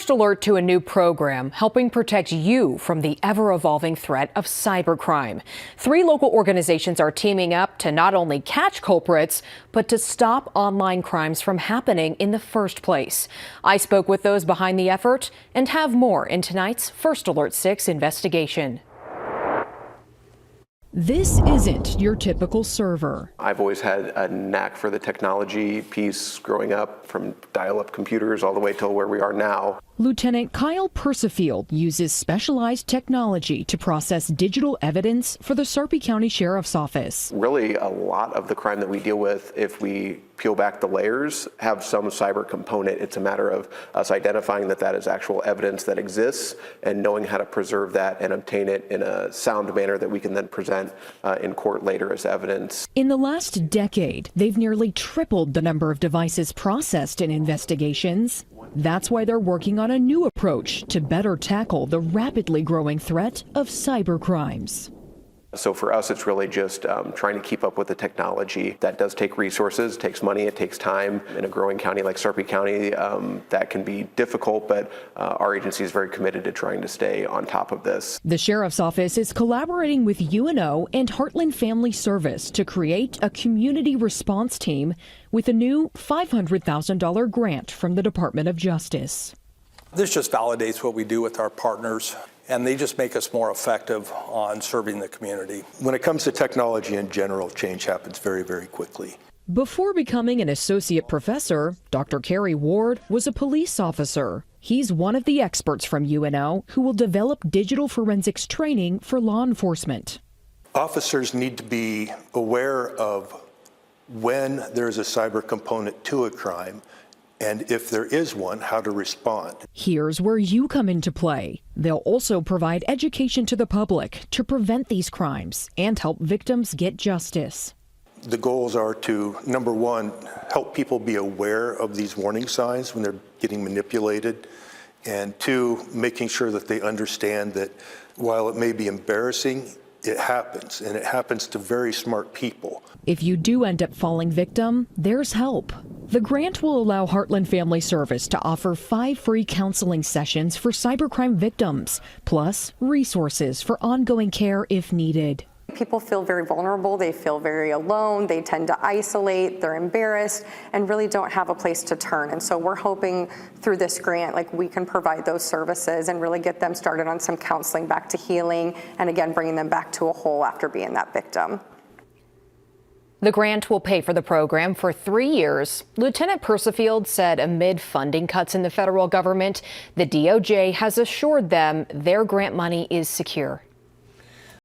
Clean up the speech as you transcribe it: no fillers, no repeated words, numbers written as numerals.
First alert to a new program helping protect you from the ever-evolving threat of cybercrime. 3 local organizations are teaming up to not only catch culprits, but to stop online crimes from happening in the first place. I spoke with those behind the effort and have more in tonight's First Alert 6 investigation. This isn't your typical server. I've always had a knack for the technology piece growing up, from dial-up computers all the way till where we are now. Lieutenant Kyle Persifield uses specialized technology to process digital evidence for the Sarpy County Sheriff's Office. Really, a lot of the crime that we deal with, if we peel back the layers, have some cyber component. It's a matter of us identifying that that is actual evidence that exists and knowing how to preserve that and obtain it in a sound manner that we can then present in court later as evidence. In the last decade, they've nearly tripled the number of devices processed in investigations. That's why they're working on a new approach to better tackle the rapidly growing threat of cybercrimes. So for us, it's really just trying to keep up with the technology. That does take resources, takes money, it takes time. In a growing county like Sarpy County, that can be difficult, but our agency is very committed to trying to stay on top of this. The Sheriff's Office is collaborating with UNO and Heartland Family Service to create a community response team with a new $500,000 grant from the Department of Justice. This just validates what we do with our partners, and they just make us more effective on serving the community. When it comes to technology in general, change happens very, very quickly. Before becoming an associate professor, Dr. Kerry Ward was a police officer. He's one of the experts from UNO who will develop digital forensics training for law enforcement. Officers need to be aware of when there's a cyber component to a crime, and if there is one, how to respond. Here's where you come into play. They'll also provide education to the public to prevent these crimes and help victims get justice. The goals are to, number one, help people be aware of these warning signs when they're getting manipulated, and 2, making sure that they understand that while it may be embarrassing, it happens, and it happens to very smart people. If you do end up falling victim, there's help. The grant will allow Heartland Family Service to offer 5 free counseling sessions for cybercrime victims, plus resources for ongoing care if needed. People feel very vulnerable, they feel very alone, they tend to isolate, they're embarrassed, and really don't have a place to turn. And so we're hoping through this grant, we can provide those services and really get them started on some counseling back to healing, and again, bringing them back to a whole after being that victim. The grant will pay for the program for 3 years. Lieutenant Persifield said amid funding cuts in the federal government, the DOJ has assured them their grant money is secure.